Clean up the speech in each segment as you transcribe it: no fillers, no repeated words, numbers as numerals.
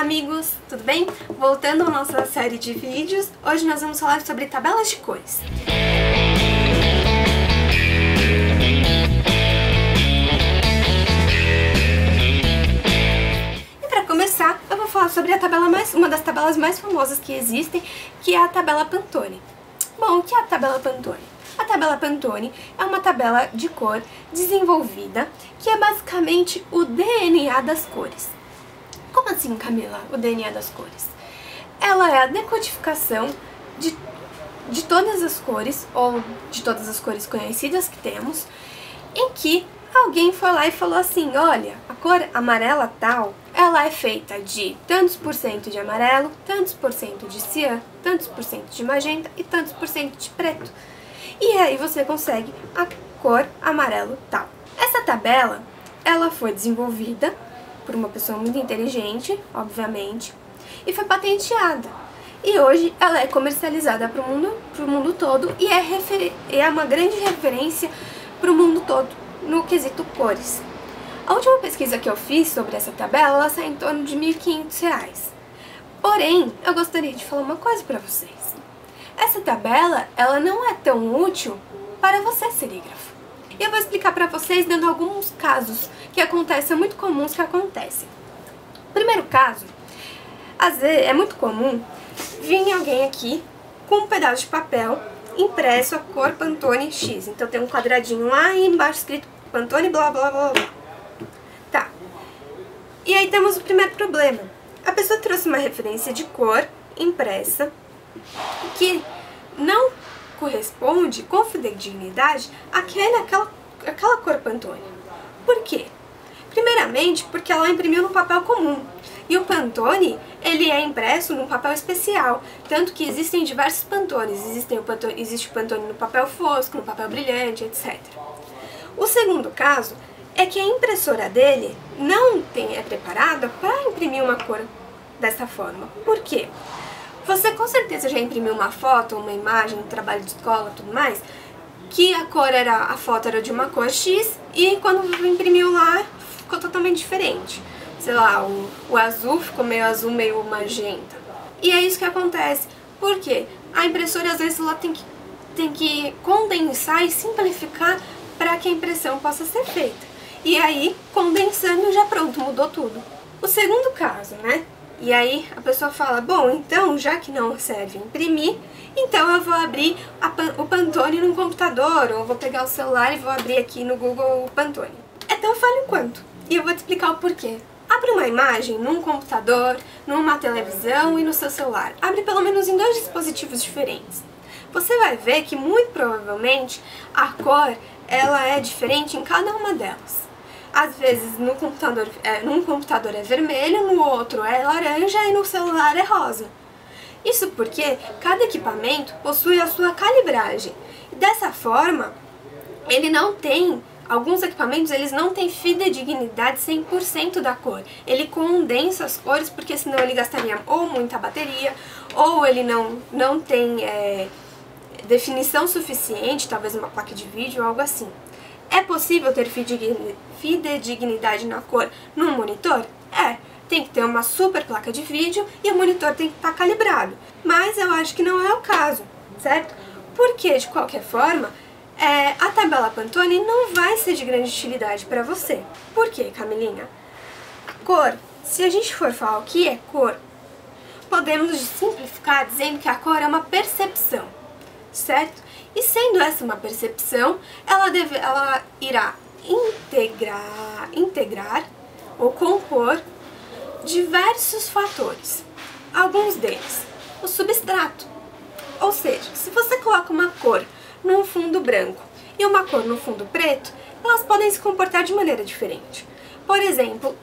amigos, tudo bem? Voltando à nossa série de vídeos, hoje nós vamos falar sobre tabelas de cores. E para começar, eu vou falar sobre uma das tabelas mais famosas que existem, que é a tabela Pantone. Bom, o que é a tabela Pantone? A tabela Pantone é uma tabela de cor desenvolvida que é basicamente o DNA das cores. Como assim, Camila, o DNA das cores? Ela é a decodificação de todas as cores, ou de todas as cores conhecidas que temos, em que alguém foi lá e falou assim, olha, a cor amarela tal, ela é feita de tantos por cento de amarelo, tantos por cento de cian, tantos por cento de magenta e tantos por cento de preto. E aí você consegue a cor amarelo tal. Essa tabela, ela foi desenvolvida por uma pessoa muito inteligente, obviamente, e foi patenteada. E hoje ela é comercializada para o mundo todo e é uma grande referência para o mundo todo no quesito cores. A última pesquisa que eu fiz sobre essa tabela, ela sai em torno de R$ 1.500. Porém, eu gostaria de falar uma coisa para vocês. Essa tabela, ela não é tão útil para você, serígrafo. E eu vou explicar para vocês dando alguns casos que acontecem, são muito comuns que acontecem. Primeiro caso, às vezes é muito comum vir alguém aqui com um pedaço de papel impresso a cor Pantone X. Então tem um quadradinho lá e embaixo escrito Pantone blá blá blá blá. Tá. E aí temos o primeiro problema. A pessoa trouxe uma referência de cor impressa que não corresponde com fidedignidade àquela cor Pantone. Por quê? Primeiramente, porque ela imprimiu num papel comum. E o Pantone, ele é impresso num papel especial. Tanto que existem diversos Pantones. Existe o Pantone no papel fosco, no papel brilhante, etc. O segundo caso é que a impressora dele não é preparada para imprimir uma cor dessa forma. Por quê? Você com certeza já imprimiu uma foto, uma imagem, um trabalho de escola, tudo mais, que a foto era de uma cor X e quando imprimiu lá ficou totalmente diferente. Sei lá, o azul ficou meio azul, meio magenta. E é isso que acontece. Por quê? A impressora às vezes ela tem que condensar e simplificar para que a impressão possa ser feita. E aí, condensando, já pronto, mudou tudo. O segundo caso, né? E aí a pessoa fala, bom, então já que não serve imprimir, então eu vou abrir o Pantone no computador, ou vou pegar o celular e vou abrir aqui no Google o Pantone. É tão falho quanto. E eu vou te explicar o porquê. Abre uma imagem num computador, numa televisão e no seu celular. Abre pelo menos em 2 dispositivos diferentes. Você vai ver que muito provavelmente a cor ela é diferente em cada uma delas. Às vezes num computador é vermelho, no outro é laranja e no celular é rosa. Isso porque cada equipamento possui a sua calibragem. E dessa forma, alguns equipamentos eles não têm fidedignidade 100% da cor. Ele condensa as cores porque senão ele gastaria ou muita bateria, ou ele não tem definição suficiente, talvez uma placa de vídeo ou algo assim. É possível ter fidedignidade na cor num monitor? É, tem que ter uma super placa de vídeo e o monitor tem que estar calibrado. Mas eu acho que não é o caso, certo? Porque, de qualquer forma, a tabela Pantone não vai ser de grande utilidade para você. Por quê, Camilinha? A cor, se a gente for falar o que é cor, podemos simplificar dizendo que a cor é uma percepção, certo? E sendo essa uma percepção, ela irá integrar ou compor diversos fatores. Alguns deles, o substrato. Ou seja, se você coloca uma cor num fundo branco e uma cor no fundo preto, elas podem se comportar de maneira diferente. Por exemplo,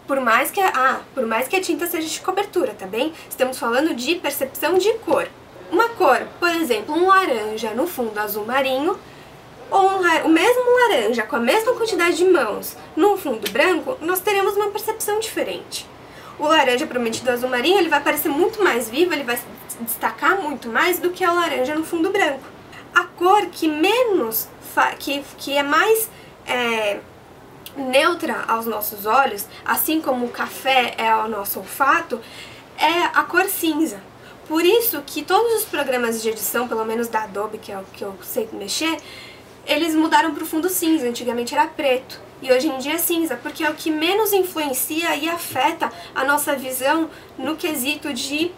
por mais que a tinta seja de cobertura, tá bem? Estamos falando de percepção de cor. Uma cor, por exemplo, um laranja no fundo azul marinho, ou o mesmo laranja com a mesma quantidade de mãos no fundo branco, nós teremos uma percepção diferente. O laranja prometido azul marinho, ele vai parecer muito mais vivo, ele vai se destacar muito mais do que o laranja no fundo branco. A cor que é mais neutra aos nossos olhos, assim como o café é ao nosso olfato, é a cor cinza. Por isso que todos os programas de edição, pelo menos da Adobe, que é o que eu sei mexer, eles mudaram para o fundo cinza. Antigamente era preto e hoje em dia é cinza, porque é o que menos influencia e afeta a nossa visão no quesito de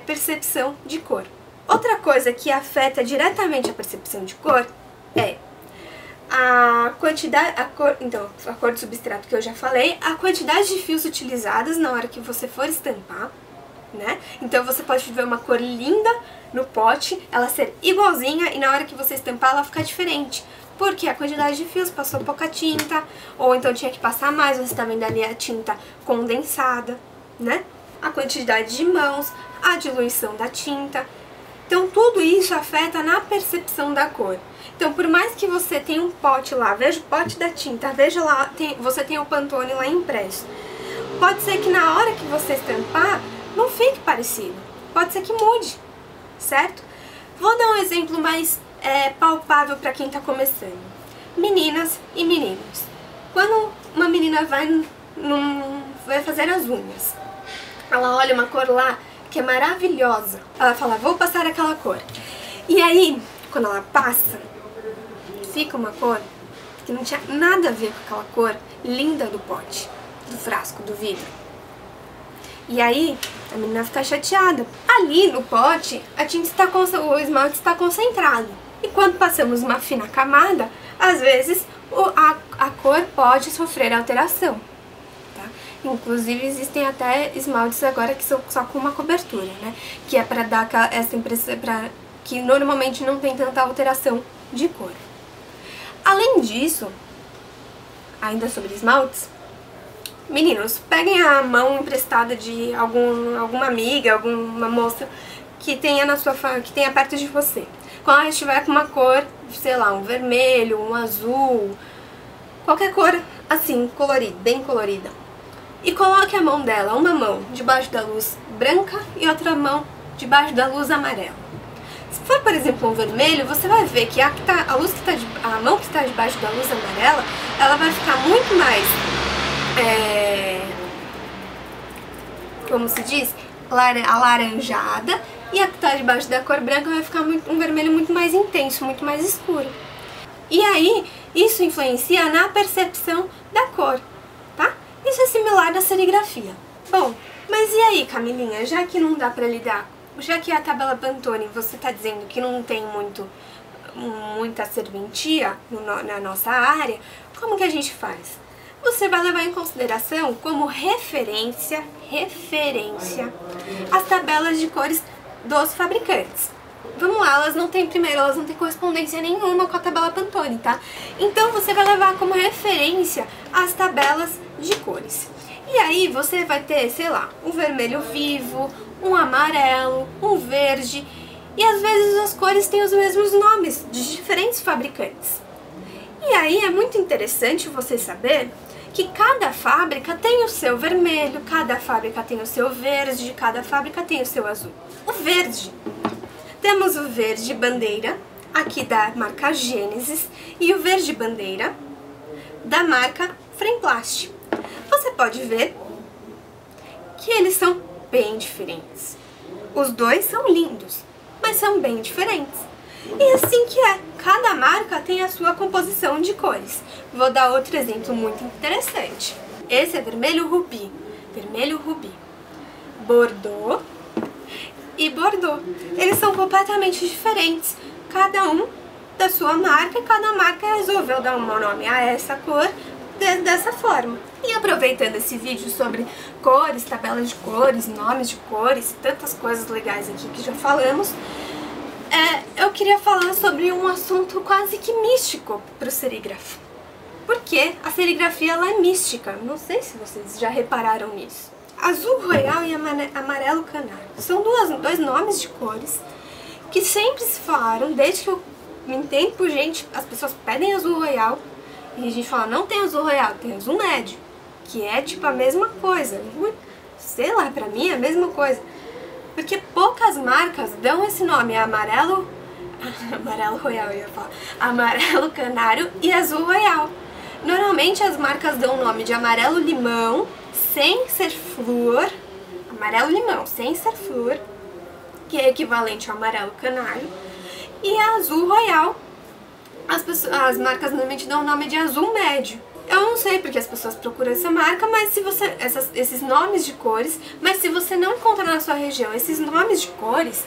percepção de cor. Outra coisa que afeta diretamente a percepção de cor é a quantidade, a cor do substrato que eu já falei, a quantidade de fios utilizados na hora que você for estampar, né? Então você pode ver uma cor linda no pote, ela ser igualzinha e na hora que você estampar ela ficar diferente. Porque a quantidade de fios passou pouca tinta, ou então tinha que passar mais, você está vendo ali a tinta condensada, né? A quantidade de mãos, a diluição da tinta. Então tudo isso afeta na percepção da cor. Então por mais que você tenha um pote lá, veja o pote da tinta, veja lá, você tem o Pantone lá impresso. Pode ser que na hora que você estampar, não fique parecido. Pode ser que mude, certo? Vou dar um exemplo mais palpável para quem está começando. Meninas e meninos. Quando uma menina vai fazer as unhas, ela olha uma cor lá que é maravilhosa. Ela fala, vou passar aquela cor. E aí, quando ela passa, fica uma cor que não tinha nada a ver com aquela cor linda do pote, do frasco, do vidro. E aí, a menina fica chateada. Ali no pote, o esmalte está concentrado. E quando passamos uma fina camada, às vezes a cor pode sofrer alteração. Tá? Inclusive, existem até esmaltes agora que são só com uma cobertura, né? Que é para dar essa impressão, que normalmente não tem tanta alteração de cor. Além disso, ainda sobre esmaltes, meninos, peguem a mão emprestada de alguma amiga, alguma moça que tenha que tenha perto de você. Quando ela estiver com uma cor, sei lá, um vermelho, um azul, qualquer cor assim, colorida, bem colorida. E coloque a mão dela, uma mão debaixo da luz branca e outra mão debaixo da luz amarela. Se for, por exemplo, um vermelho, você vai ver que a mão que está debaixo da luz amarela, ela vai ficar muito mais, como se diz, alaranjada, e a que está debaixo da cor branca vai ficar um vermelho muito mais intenso, muito mais escuro. E aí, isso influencia na percepção da cor, tá? Isso é similar à serigrafia. Bom, mas e aí, Camilinha, já que não dá pra lidar, já que a tabela Pantone, você tá dizendo que não tem muita serventia na nossa área, como que a gente faz? Você vai levar em consideração como referência as tabelas de cores dos fabricantes. Vamos lá, elas não têm correspondência nenhuma com a tabela Pantone, tá? Então você vai levar como referência as tabelas de cores. E aí você vai ter, sei lá, um vermelho vivo, um amarelo, um verde, e às vezes as cores têm os mesmos nomes de diferentes fabricantes. E aí é muito interessante você saber que cada fábrica tem o seu vermelho, cada fábrica tem o seu verde, cada fábrica tem o seu azul. O verde, temos o verde bandeira, aqui da marca Gênesis, e o verde bandeira da marca Fremplast. Você pode ver que eles são bem diferentes. Os dois são lindos, mas são bem diferentes. E assim que é, cada marca tem a sua composição de cores. Vou dar outro exemplo muito interessante. Esse é vermelho rubi, Bordeaux e Bordeaux. Eles são completamente diferentes, cada um da sua marca, e cada marca resolveu dar um nome a essa cor dessa forma. E aproveitando esse vídeo sobre cores, tabelas de cores, nomes de cores, tantas coisas legais aqui que já falamos, eu queria falar sobre um assunto quase que místico para o serígrafo. Porque a serigrafia ela é mística, não sei se vocês já repararam nisso. Azul royal e amarelo canário são dois nomes de cores que sempre se falaram, desde que eu me entendo por gente, as pessoas pedem azul royal e a gente fala, não tem azul royal, tem azul médio, que é tipo a mesma coisa, sei lá, pra mim é a mesma coisa. Porque poucas marcas dão esse nome, amarelo royal, eu ia falar, amarelo canário e azul royal. Normalmente as marcas dão o nome de amarelo limão, sem ser flúor, amarelo limão, sem ser flúor, que é equivalente ao amarelo canário, e azul royal. As marcas normalmente dão o nome de azul médio. Eu não sei porque as pessoas procuram essa marca, mas se você esses nomes de cores, mas se você não encontra na sua região esses nomes de cores,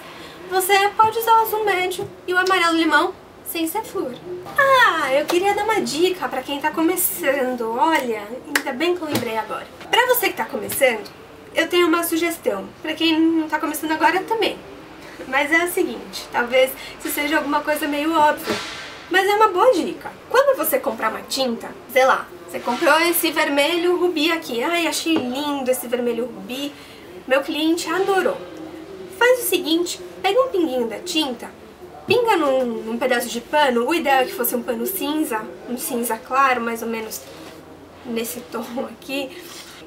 você pode usar o azul médio e o amarelo limão sem ser flúor. Ah, eu queria dar uma dica pra quem tá começando. Olha, ainda bem que eu lembrei agora. Pra você que tá começando, eu tenho uma sugestão. Pra quem não tá começando agora também. Mas é o seguinte, talvez isso seja alguma coisa meio óbvia, mas é uma boa dica. Quando você comprar uma tinta, sei lá, você comprou esse vermelho rubi aqui. Ai, achei lindo esse vermelho rubi. Meu cliente adorou. Faz o seguinte, pega um pinguinho da tinta, pinga num pedaço de pano. O ideal é que fosse um pano cinza, um cinza claro, mais ou menos nesse tom aqui.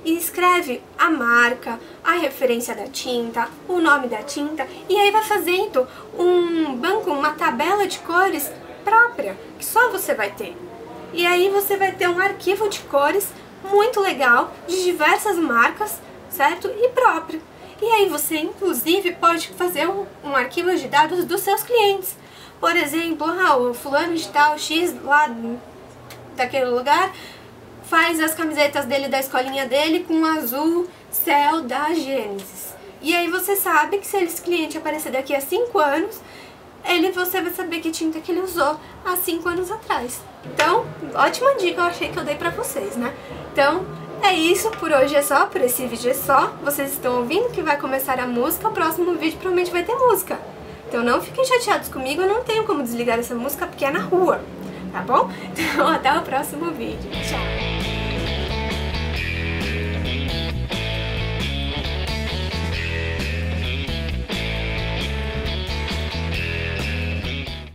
E escreve a marca, a referência da tinta, o nome da tinta. E aí vai fazendo um banco, uma tabela de cores própria, que só você vai ter. E aí você vai ter um arquivo de cores muito legal, de diversas marcas, certo? E próprio. E aí você, inclusive, pode fazer um arquivo de dados dos seus clientes. Por exemplo, o fulano de tal X lá daquele lugar faz as camisetas dele da escolinha dele com azul céu da Gênesis. E aí você sabe que se esse cliente aparecer daqui a 5 anos, você vai saber que tinta que ele usou há 5 anos atrás. Então, ótima dica, eu achei que eu dei pra vocês, né? Então, é isso, por hoje é só, por esse vídeo é só. Vocês estão ouvindo que vai começar a música, o próximo vídeo provavelmente vai ter música. Então não fiquem chateados comigo, eu não tenho como desligar essa música porque é na rua, tá bom? Então até o próximo vídeo, tchau!